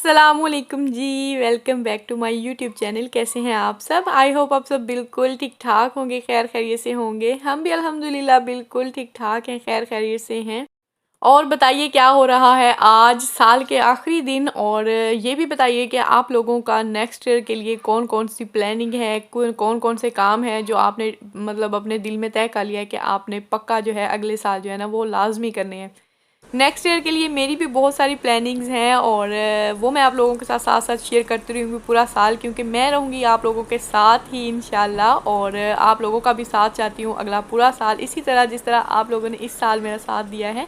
अस्सलामुअलैकुम जी। Welcome back to my YouTube channel. कैसे हैं आप सब? आई होप आप सब बिल्कुल ठीक ठाक होंगे, खैर खैरियत से होंगे। हम भी अल्हम्दुलिल्लाह बिल्कुल ठीक ठाक हैं, खैर खैरियत से हैं। और बताइए क्या हो रहा है आज साल के आखिरी दिन, और ये भी बताइए कि आप लोगों का नेक्स्ट ईयर के लिए कौन कौन सी प्लानिंग है, कौन कौन से काम हैं जो आपने मतलब अपने दिल में तय कर लिया है कि आपने पक्का जो है अगले साल जो है ना वो लाजमी करने हैं। नेक्स्ट ईयर के लिए मेरी भी बहुत सारी प्लानिंग्स हैं, और वो मैं आप लोगों के साथ साथ साथ शेयर करती रहूँगी पूरा साल, क्योंकि मैं रहूँगी आप लोगों के साथ ही इंशाल्लाह। और आप लोगों का भी साथ चाहती हूँ अगला पूरा साल इसी तरह जिस तरह आप लोगों ने इस साल मेरा साथ दिया है।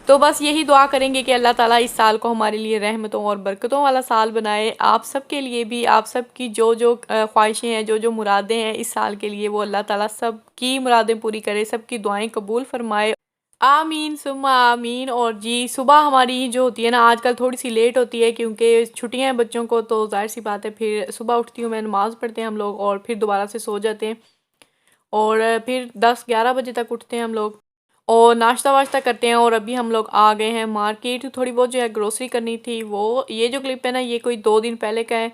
तो बस यही दुआ करेंगे कि अल्लाह ताला इस साल को हमारे लिए रहमतों और बरकतों वाला साल बनाए। आप सब के लिए भी, आप सब की जो जो ख्वाहिशें हैं, जो जो मुरादें हैं इस साल के लिए, वो अल्लाह ताला सब की मुरादें पूरी करे, सब की दुआएं कबूल फरमाए। आमीन सुम्मा आमीन। और जी, सुबह हमारी जो होती है ना आजकल थोड़ी सी लेट होती है, क्योंकि छुट्टियां हैं बच्चों को, तो जाहिर सी बात है फिर सुबह उठती हूँ मैं, नमाज़ पढ़ते हैं हम लोग और फिर दोबारा से सो जाते हैं। और फिर 10-11 बजे तक उठते हैं हम लोग और नाश्ता वाश्ता करते हैं। और अभी हम लोग आ गए हैं मार्केट, थोड़ी बहुत जो है ग्रोसरी करनी थी। वो ये जो क्लिप है ना ये कोई 2 दिन पहले का है।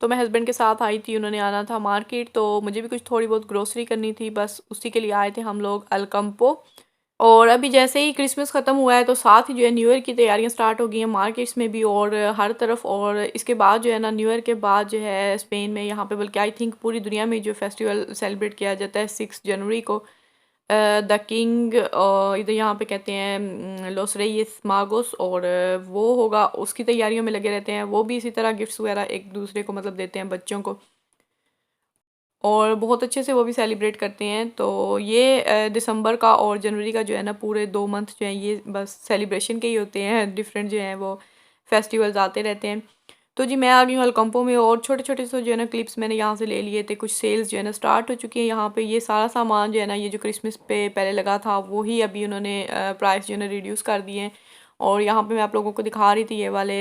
तो मैं हस्बैंड के साथ आई थी, उन्होंने आना था मार्केट, तो मुझे भी कुछ थोड़ी बहुत ग्रोसरी करनी थी, बस उसी के लिए आए थे हम लोग अलकम्पो। और अभी जैसे ही क्रिसमस ख़त्म हुआ है तो साथ ही जो है न्यू ईयर की तैयारियां स्टार्ट हो गई हैं मार्केट्स में भी और हर तरफ। और इसके बाद जो है ना न्यू ईयर के बाद जो है स्पेन में, यहाँ पे बल्कि आई थिंक पूरी दुनिया में जो फेस्टिवल सेलिब्रेट किया जाता है 6 जनवरी को, द किंग, इधर यहाँ पे कहते हैं लोस रेयस मागोस। और वो होगा, उसकी तैयारियों में लगे रहते हैं। वो भी इसी तरह गिफ्ट्स वगैरह एक दूसरे को मतलब देते हैं बच्चों को, और बहुत अच्छे से वो भी सेलिब्रेट करते हैं। तो ये दिसंबर का और जनवरी का जो है ना पूरे 2 मंथ जो है ये बस सेलिब्रेशन के ही होते हैं, डिफरेंट जो हैं वो फेस्टिवल्स आते रहते हैं। तो जी मैं आ गई हूँ अलकम्पो में, और छोटे छोटे से जो है ना क्लिप्स मैंने यहाँ से ले लिए थे। कुछ सेल्स जो है ना स्टार्ट हो चुकी है यहाँ पे। ये सारा सामान जो है ना ये जो क्रिसमस पे पहले लगा था वही अभी उन्होंने प्राइस जो है ना रिड्यूस कर दिए हैं। और यहाँ पे मैं आप लोगों को दिखा रही थी ये वाले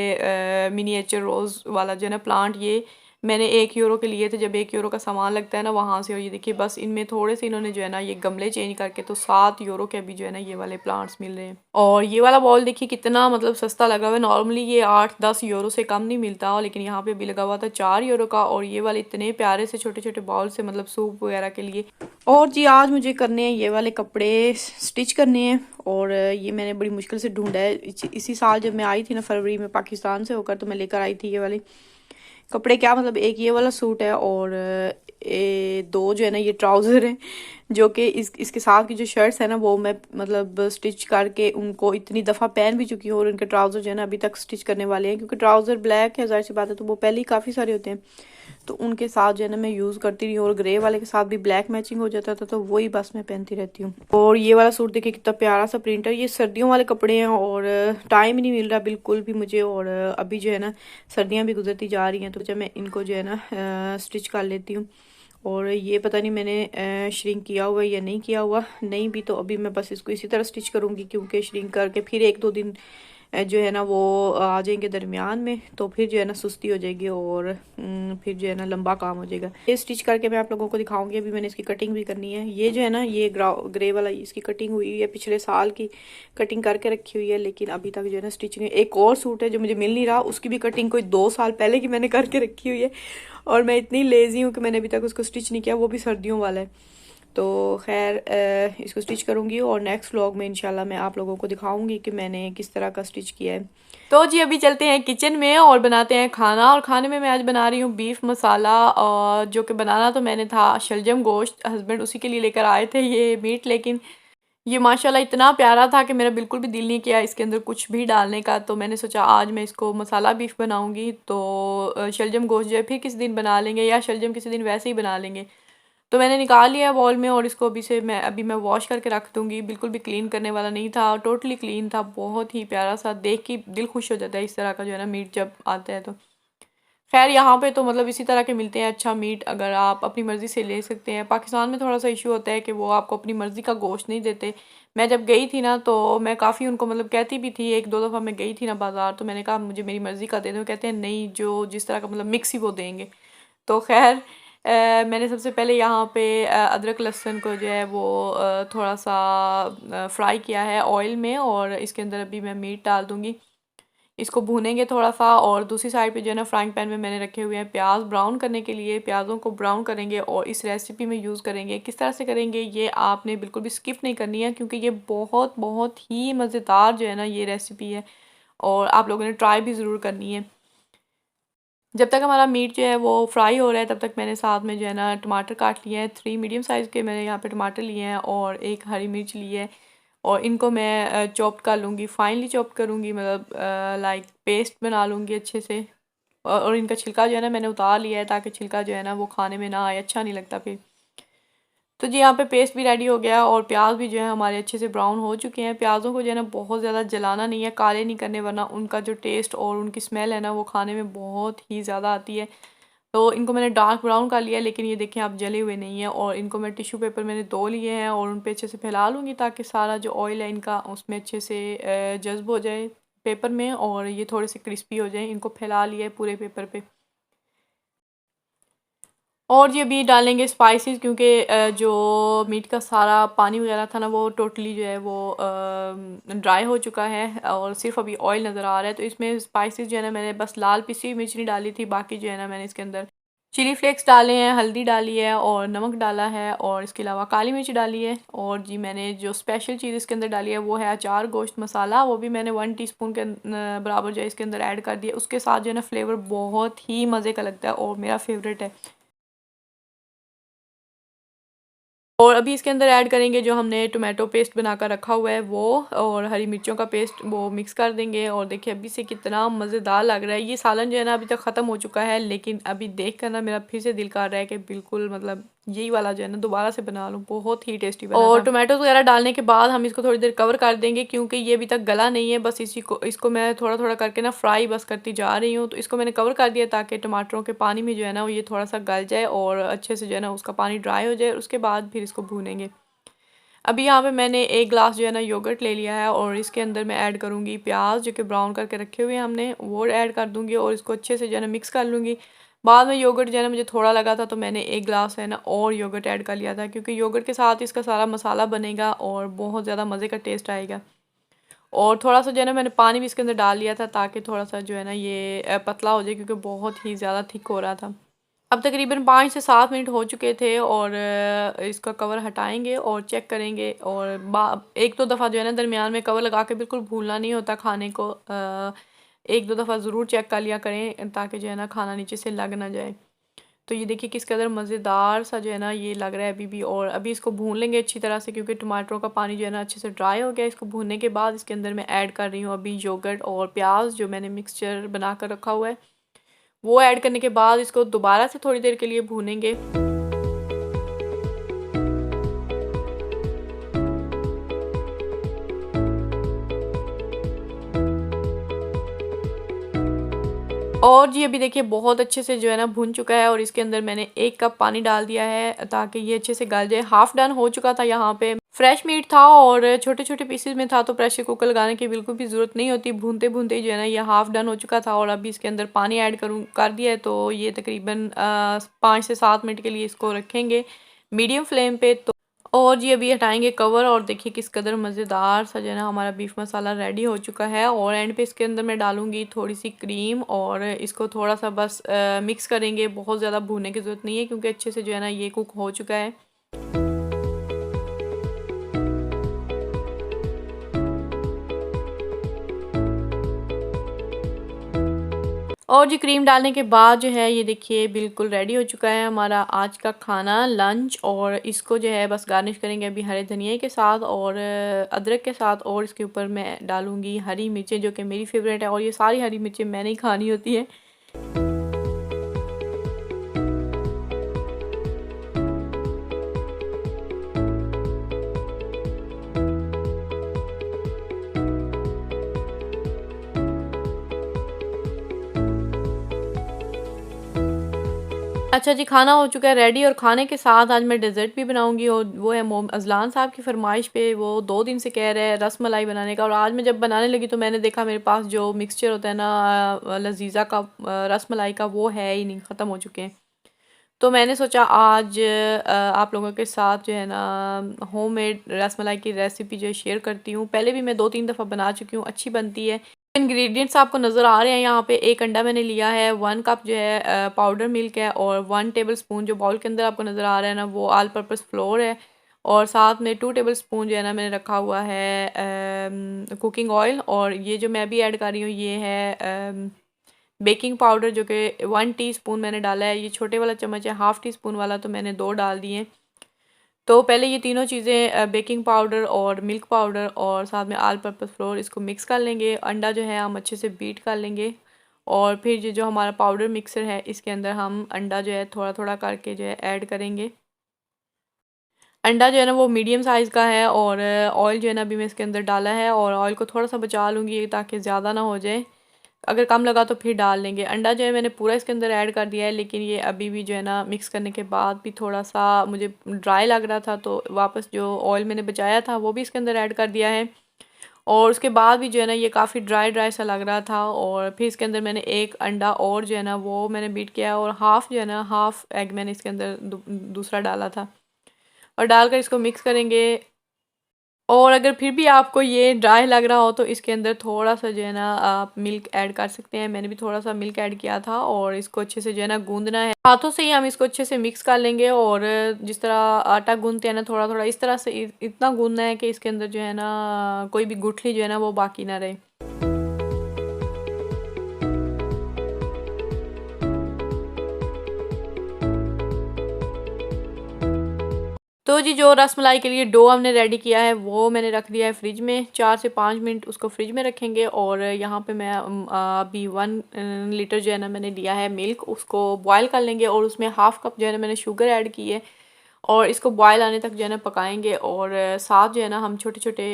मिनिएचर रोज़ वाला जो है ना प्लांट, ये मैंने 1 यूरो के लिए थे, जब 1 यूरो का सामान लगता है ना वहाँ से। और ये देखिए बस इनमें थोड़े से इन्होंने जो है ना ये गमले चेंज करके तो 7 यूरो के अभी जो है ना ये वाले प्लांट्स मिल रहे हैं। और ये वाला बॉल देखिए कितना मतलब सस्ता लगा हुआ है। नॉर्मली ये 8-10 यूरो से कम नहीं मिलता हो, लेकिन यहाँ पे अभी लगा हुआ था 4 यूरो का। और ये वाले इतने प्यारे से छोटे छोटे बॉल से मतलब सूप वगैरह के लिए। और जी आज मुझे करने हैं ये वाले कपड़े स्टिच करने हैं, और ये मैंने बड़ी मुश्किल से ढूंढा है। इसी साल जब मैं आई थी ना फरवरी में पाकिस्तान से होकर, तो मैं लेकर आई थी ये वाले कपड़े। क्या मतलब, एक ये वाला सूट है और दो जो है ना ये ट्राउज़र हैं, जो कि इसके साथ की जो शर्ट्स है ना वो मैं मतलब स्टिच करके उनको इतनी दफ़ा पहन भी चुकी हूँ। और उनके ट्राउज़र जो है ना अभी तक स्टिच करने वाले हैं, क्योंकि ट्राउज़र ब्लैक है, ज़ाहिर सी बात है, तो वो पहले ही काफ़ी सारे होते हैं। तो उनके साथ जो है ना मैं यूज़ करती रही हूँ, और ग्रे वाले के साथ भी ब्लैक मैचिंग हो जाता था, तो वही बस मैं पहनती रहती हूँ। और ये वाला सूट देखिए कितना प्यारा सा प्रिंट है। ये सर्दियों वाले कपड़े हैं और टाइम ही नहीं मिल रहा बिल्कुल भी मुझे। और अभी जो है ना सर्दियाँ भी गुजरती जा रही हैं, तो जब मैं इनको जो है ना स्टिच कर लेती हूँ। और ये पता नहीं मैंने श्रिंक किया हुआ है या नहीं किया हुआ, नहीं भी तो अभी मैं बस इसको इसी तरह स्टिच करूँगी, क्योंकि श्रिंक करके फिर 1-2 दिन जो है ना वो आ जाएंगे दरमियान में, तो फिर जो है ना सुस्ती हो जाएगी और फिर जो है ना लंबा काम हो जाएगा। ये स्टिच करके मैं आप लोगों को दिखाऊंगी। अभी मैंने इसकी कटिंग भी करनी है। ये जो है ना ये ग्रे वाला इसकी कटिंग हुई है, पिछले साल की कटिंग करके रखी हुई है, लेकिन अभी तक जो है ना स्टिचिंग। एक और सूट है जो मुझे मिल नहीं रहा, उसकी भी कटिंग कोई 2 साल पहले की मैंने करके रखी हुई है, और मैं इतनी लेजी हूँ कि मैंने अभी तक उसको स्टिच नहीं किया। वो भी सर्दियों वाला है। तो खैर इसको स्टिच करूँगी, और नेक्स्ट व्लॉग में इंशाल्लाह मैं आप लोगों को दिखाऊंगी कि मैंने किस तरह का स्टिच किया है। तो जी अभी चलते हैं किचन में और बनाते हैं खाना। और खाने में मैं आज बना रही हूँ बीफ मसाला, और जो कि बनाना तो मैंने था शलजम गोश्त, हस्बैंड उसी के लिए लेकर आए थे ये मीट, लेकिन ये माशाल्लाह इतना प्यारा था कि मेरा बिल्कुल भी दिल नहीं किया इसके अंदर कुछ भी डालने का। तो मैंने सोचा आज मैं इसको मसाला बीफ बनाऊंगी। तो शलजम गोश्त जो है फिर किसी दिन बना लेंगे, या शलजम किसी दिन वैसे ही बना लेंगे। तो मैंने निकाल लिया बॉल में, और इसको अभी मैं वॉश करके रख दूँगी। बिल्कुल भी क्लीन करने वाला नहीं था, टोटली क्लीन था। बहुत ही प्यारा सा, देख के दिल खुश हो जाता है इस तरह का जो है ना मीट जब आता है तो। खैर यहाँ पे तो मतलब इसी तरह के मिलते हैं अच्छा मीट, अगर आप अपनी मर्ज़ी से ले सकते हैं। पाकिस्तान में थोड़ा सा इशू होता है कि वो आपको अपनी मर्ज़ी का गोश्त नहीं देते। मैं जब गई थी ना तो मैं काफ़ी उनको मतलब कहती भी थी, 1-2 दफ़ा मैं गई थी ना बाज़ार, तो मैंने कहा मुझे मेरी मर्ज़ी का दे दो, कहते हैं नहीं जो जिस तरह का मतलब मिक्स ही वो देंगे। तो खैर मैंने सबसे पहले यहाँ पे अदरक लहसुन को जो है वो थोड़ा सा फ्राई किया है ऑयल में, और इसके अंदर अभी मैं मीट डाल दूँगी। इसको भूनेंगे थोड़ा सा। और दूसरी साइड पे जो है ना फ्राइंग पैन में मैंने रखे हुए हैं प्याज ब्राउन करने के लिए। प्याज़ों को ब्राउन करेंगे और इस रेसिपी में यूज़ करेंगे। किस तरह से करेंगे ये आपने बिल्कुल भी स्किप नहीं करनी है, क्योंकि ये बहुत बहुत ही मज़ेदार जो है ना ये रेसिपी है और आप लोगों ने ट्राई भी ज़रूर करनी है। जब तक हमारा मीट जो है वो फ्राई हो रहा है तब तक मैंने साथ में जो है ना टमाटर काट लिए हैं। 3 मीडियम साइज़ के मैंने यहाँ पे टमाटर लिए हैं और एक हरी मिर्च ली है और इनको मैं चॉप कर लूँगी, फाइनली चॉप करूँगी, मतलब लाइक पेस्ट बना लूँगी अच्छे से। और इनका छिलका जो है ना मैंने उतार लिया है ताकि छिलका जो है ना वो खाने में ना आए, अच्छा नहीं लगता फिर। तो जी यहाँ पे पेस्ट भी रेडी हो गया और प्याज भी जो है हमारे अच्छे से ब्राउन हो चुके हैं। प्याज़ों को जो है ना बहुत ज़्यादा जलाना नहीं है, काले नहीं करने, वरना उनका जो टेस्ट और उनकी स्मेल है ना वो खाने में बहुत ही ज़्यादा आती है। तो इनको मैंने डार्क ब्राउन कर लिया है, लेकिन ये देखें आप जले हुए नहीं हैं। और इनको मैं टिश्यू पेपर मैंने 2 लिए हैं और उन पे अच्छे से फैला लूँगी ताकि सारा जो ऑयल है इनका उसमें अच्छे से जज़्ब हो जाए पेपर में और ये थोड़े से क्रिस्पी हो जाए। इनको फैला लिया है पूरे पेपर पे। और ये भी डालेंगे स्पाइसेस, क्योंकि जो मीट का सारा पानी वगैरह था ना वो टोटली जो है वो ड्राई हो चुका है और सिर्फ अभी ऑयल नज़र आ रहा है। तो इसमें स्पाइसेस जो है ना मैंने बस लाल पिसी हुई मिर्च नहीं डाली थी, बाकी जो है ना मैंने इसके अंदर चिली फ्लेक्स डाले हैं, हल्दी डाली है और नमक डाला है और इसके अलावा काली मिर्च डाली है। और जी मैंने जो स्पेशल चीज़ इसके अंदर डाली है वो है अचार गोश्त मसाला, वो भी मैंने 1 टीस्पून के बराबर जो है इसके अंदर ऐड कर दिया। उसके साथ जो है ना फ्लेवर बहुत ही मज़े का लगता है और मेरा फेवरेट है। और अभी इसके अंदर ऐड करेंगे जो हमने टोमेटो पेस्ट बनाकर रखा हुआ है वो, और हरी मिर्चों का पेस्ट वो मिक्स कर देंगे। और देखिए अभी से कितना मज़ेदार लग रहा है। ये सालन जो है ना अभी तक ख़त्म हो चुका है, लेकिन अभी देख कर ना मेरा फिर से दिल कर रहा है कि बिल्कुल मतलब यही वाला जो है ना दोबारा से बना लूँ। बहुत ही टेस्टी बना और टोमेटोज़ वगैरह डालने के बाद हम इसको थोड़ी देर कवर कर देंगे, क्योंकि ये अभी तक गला नहीं है। बस इसको मैं थोड़ा थोड़ा करके ना फ्राई बस करती जा रही हूँ। तो इसको मैंने कवर कर दिया ताकि टमाटरों के पानी में जो है ना वो ये थोड़ा सा गल जाए और अच्छे से जो है ना उसका पानी ड्राई हो जाए। उसके बाद फिर इसको भूनेंगे। अभी यहाँ पे मैंने 1 ग्लास जो है ना योगर्ट ले लिया है और इसके अंदर मैं ऐड करूँगी प्याज जो कि ब्राउन करके रखे हुए हैं हमने, वो ऐड कर दूँगी और इसको अच्छे से जो है ना मिक्स कर लूँगी। बाद में योगर्ट जो है ना मुझे थोड़ा लगा था तो मैंने 1 ग्लास है ना और योगर्ट ऐड कर लिया था, क्योंकि योगर्ट के साथ इसका सारा मसाला बनेगा और बहुत ज़्यादा मज़े का टेस्ट आएगा। और थोड़ा सा जो है ना मैंने पानी भी इसके अंदर डाल लिया था ताकि थोड़ा सा जो है ना ये पतला हो जाए, क्योंकि बहुत ही ज़्यादा थिक हो रहा था। अब तकरीबन 5 से 7 मिनट हो चुके थे और इसका कवर हटाएंगे और चेक करेंगे। और 1-2 दफ़ा जो है ना दरमियान में कवर लगा के बिल्कुल भूलना नहीं होता खाने को। 1-2 दफ़ा ज़रूर चेक कर लिया करें ताकि जो है ना खाना नीचे से लग ना जाए। तो ये देखिए किस कदर मज़ेदार सा जो है ना ये लग रहा है अभी भी। और अभी इसको भून लेंगे अच्छी तरह से, क्योंकि टमाटरों का पानी जो है ना अच्छे से ड्राई हो गया। इसको भूनने के बाद इसके अंदर मैं ऐड कर रही हूँ अभी योगर्ट और प्याज जो मैंने मिक्सचर बना कर रखा हुआ है, वो ऐड करने के बाद इसको दोबारा से थोड़ी देर के लिए भूनेंगे। और जी अभी देखिए बहुत अच्छे से जो है ना भुन चुका है और इसके अंदर मैंने 1 कप पानी डाल दिया है ताकि ये अच्छे से गल जाए। हाफ़ डन हो चुका था। यहाँ पे फ्रेश मीट था और छोटे-छोटे पीसेस में था, तो प्रेशर कुकर लगाने की बिल्कुल भी ज़रूरत नहीं होती। भूनते-भूनते ही जो है ना ये हाफ़ डन हो चुका था और अभी इसके अंदर पानी ऐड कर दिया है। तो ये तकरीबन 5 से 7 मिनट के लिए इसको रखेंगे मीडियम फ्लेम पे। तो और जी अभी हटाएंगे कवर और देखिए किस कदर मज़ेदार सा जो है ना हमारा बीफ मसाला रेडी हो चुका है। और एंड पे इसके अंदर मैं डालूँगी थोड़ी सी क्रीम और इसको थोड़ा सा बस मिक्स करेंगे। बहुत ज़्यादा भूनने की ज़रूरत नहीं है, क्योंकि अच्छे से जो है ना ये कुक हो चुका है। और जी क्रीम डालने के बाद जो है ये देखिए बिल्कुल रेडी हो चुका है हमारा आज का खाना लंच। और इसको जो है बस गार्निश करेंगे अभी हरे धनिया के साथ और अदरक के साथ। और इसके ऊपर मैं डालूँगी हरी मिर्चें जो कि मेरी फेवरेट है, और ये सारी हरी मिर्चें मैंने ही खानी होती है। अच्छा जी खाना हो चुका है रेडी और खाने के साथ आज मैं डेज़र्ट भी बनाऊंगी और वो है मोम अज़लान साहब की फरमाइश पे। वो 2 दिन से कह रहे हैं रस मलाई बनाने का, और आज मैं जब बनाने लगी तो मैंने देखा मेरे पास जो मिक्सचर होता है ना लजीज़ा का रस मलाई का, वो है ही नहीं, ख़त्म हो चुके हैं। तो मैंने सोचा आज आप लोगों के साथ जो है ना होममेड रस मलाई की रेसिपी जो है शेयर करती हूँ। पहले भी मैं 2-3 दफ़ा बना चुकी हूँ, अच्छी बनती है। इंग्रेडिएंट्स आपको नज़र आ रहे हैं यहाँ पे, एक अंडा मैंने लिया है, 1 कप जो है पाउडर मिल्क है, और 1 टेबल स्पून जो बाउल के अंदर आपको नज़र आ रहा है ना वो ऑल पर्पस फ्लोर है, और साथ में 2 टेबल स्पून जो है ना मैंने रखा हुआ है कुकिंग ऑयल, और ये जो मैं भी ऐड कर रही हूँ ये है बेकिंग पाउडर जो कि 1 टीस्पून मैंने डाला है। ये छोटे वाला चम्मच है, हाफ़ टी स्पून वाला तो मैंने 2 डाल दिए। तो पहले ये तीनों चीज़ें बेकिंग पाउडर और मिल्क पाउडर और साथ में ऑल पर्पस फ्लोर इसको मिक्स कर लेंगे। अंडा जो है हम अच्छे से बीट कर लेंगे, और फिर ये जो हमारा पाउडर मिक्सर है इसके अंदर हम अंडा जो है थोड़ा थोड़ा करके जो है ऐड करेंगे। अंडा जो है ना वो मीडियम साइज़ का है, और ऑयल जो है ना अभी मैं इसके अंदर डाला है, और ऑयल को थोड़ा सा बचा लूँगी ताकि ज़्यादा ना हो जाए, अगर कम लगा तो फिर डाल लेंगे। अंडा जो है मैंने पूरा इसके अंदर ऐड कर दिया है, लेकिन ये अभी भी जो है ना मिक्स करने के बाद भी थोड़ा सा मुझे ड्राई लग रहा था, तो वापस जो ऑयल मैंने बचाया था वो भी इसके अंदर ऐड कर दिया है, और उसके बाद भी जो है ना ये काफ़ी ड्राई ड्राई सा लग रहा था। और फिर इसके अंदर मैंने एक अंडा और जो है ना वो मैंने बीट किया, और हाफ़ जो है ना हाफ़ एग मैंने इसके अंदर दूसरा डाला था, और डालकर इसको मिक्स करेंगे। और अगर फिर भी आपको ये ड्राई लग रहा हो तो इसके अंदर थोड़ा-सा जो है ना आप मिल्क ऐड कर सकते हैं। मैंने भी थोड़ा-सा मिल्क ऐड किया था, और इसको अच्छे से जो है ना गूँदना है। हाथों से ही हम इसको अच्छे से मिक्स कर लेंगे, और जिस तरह आटा गूँथते हैं ना थोड़ा-थोड़ा इस तरह से इतना गूँथना है कि इसके अंदर जो है ना कोई भी गुठली जो है ना वो बाकी ना रहे। तो जी जो रसमलाई के लिए डो हमने रेडी किया है वो मैंने रख दिया है फ्रिज में, 4 से 5 मिनट उसको फ्रिज में रखेंगे। और यहाँ पे मैं अभी 1 लीटर जो है ना मैंने लिया है मिल्क, उसको बॉयल कर लेंगे, और उसमें हाफ़ कप जो है ना मैंने शुगर ऐड की है, और इसको बॉयल आने तक जो है ना पकाएंगे। और साथ जो है ना हम छोटे छोटे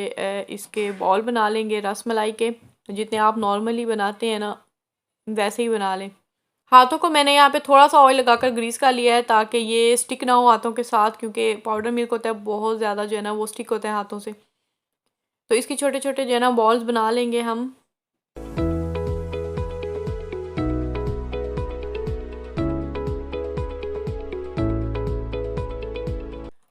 इसके बॉल बना लेंगे रसमलाई के, जितने आप नॉर्मली बनाते हैं ना वैसे ही बना लें। हाथों को मैंने यहाँ पे थोड़ा-सा ऑयल लगाकर ग्रीस कर लिया है ताकि ये स्टिक ना हो हाथों के साथ, क्योंकि पाउडर मिल्क होता है बहुत ज़्यादा जो है ना वो स्टिक होता है हाथों से। तो इसके छोटे-छोटे जो है ना बॉल्स बना लेंगे हम।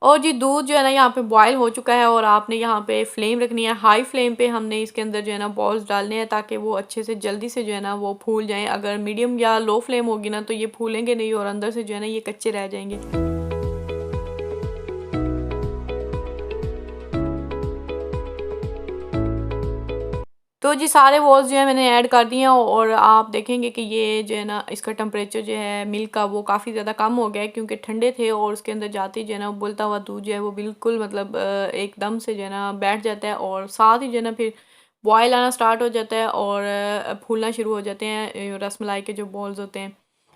और जी दूध जो है ना यहाँ पे बॉयल हो चुका है, और आपने यहाँ पे फ्लेम रखनी है हाई फ्लेम पे। हमने इसके अंदर जो है ना बॉल्स डालने हैं ताकि वो अच्छे से जल्दी से जो है ना वो फूल जाएँ। अगर मीडियम या लो फ्लेम होगी ना तो ये फूलेंगे नहीं, और अंदर से जो है ना ये कच्चे रह जाएँगे। तो जी सारे बॉल्स जो है मैंने ऐड कर दिए हैं, और आप देखेंगे कि ये जो है ना इसका टेम्परेचर जो है मिल्क का वो काफ़ी ज़्यादा कम हो गया है, क्योंकि ठंडे थे, और उसके अंदर जाते ही जो है ना उबलता हुआ दूध जो है वो बिल्कुल मतलब एकदम से जो है ना बैठ जाता है, और साथ ही जो है ना फिर बॉयल आना स्टार्ट हो जाता है, और फूलना शुरू हो जाते हैं रसमलाई के जो बॉल्स होते हैं।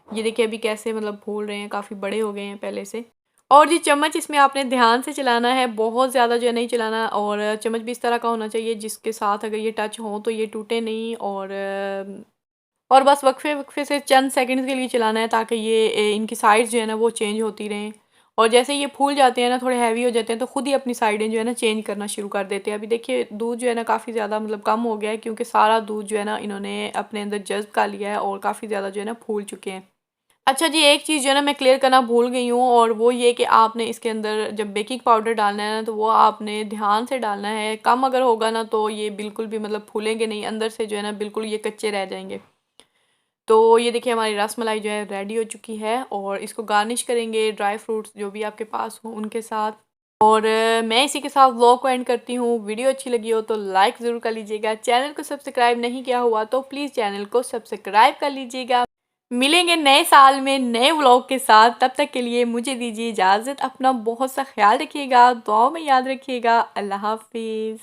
ये देखिए अभी कैसे मतलब फूल रहे हैं, काफ़ी बड़े हो गए हैं पहले से। और जी चम्मच इसमें आपने ध्यान से चलाना है, बहुत ज़्यादा जो है नहीं चलाना, और चम्मच भी इस तरह का होना चाहिए जिसके साथ अगर ये टच हो तो ये टूटे नहीं। और बस वक्फे-वक्फे से चंद सेकंड्स के लिए चलाना है ताकि ये इनकी साइड्स जो है ना वो चेंज होती रहें, और जैसे ये फूल जाते हैं ना थोड़े हैवी हो जाते हैं तो खुद ही अपनी साइडें जो है ना चेंज करना शुरू कर देते हैं। अभी देखिए दूध जो है ना काफ़ी ज़्यादा मतलब कम हो गया है, क्योंकि सारा दूध जो है ना इन्होंने अपने अंदर जज़्ब कर लिया है, और काफ़ी ज़्यादा जो है ना फूल चुके हैं। अच्छा जी, एक चीज़ जो है ना मैं क्लियर करना भूल गई हूँ, और वो ये कि आपने इसके अंदर जब बेकिंग पाउडर डालना है ना तो वो आपने ध्यान से डालना है। कम अगर होगा ना तो ये बिल्कुल भी मतलब फूलेंगे नहीं, अंदर से जो है ना बिल्कुल ये कच्चे रह जाएँगे। तो ये देखिए हमारी रसमलाई जो है रेडी हो चुकी है, और इसको गार्निश करेंगे ड्राई फ्रूट्स जो भी आपके पास हों उनके साथ। और मैं इसी के साथ व्लॉग को एंड करती हूँ। वीडियो अच्छी लगी हो तो लाइक ज़रूर कर लीजिएगा। चैनल को सब्सक्राइब नहीं किया हुआ तो प्लीज़ चैनल को सब्सक्राइब कर लीजिएगा। मिलेंगे नए साल में नए व्लॉग के साथ, तब तक के लिए मुझे दीजिए इजाज़त। अपना बहुत सा ख्याल रखिएगा, दुआओं में याद रखिएगा। अल्लाह हाफ़िज़।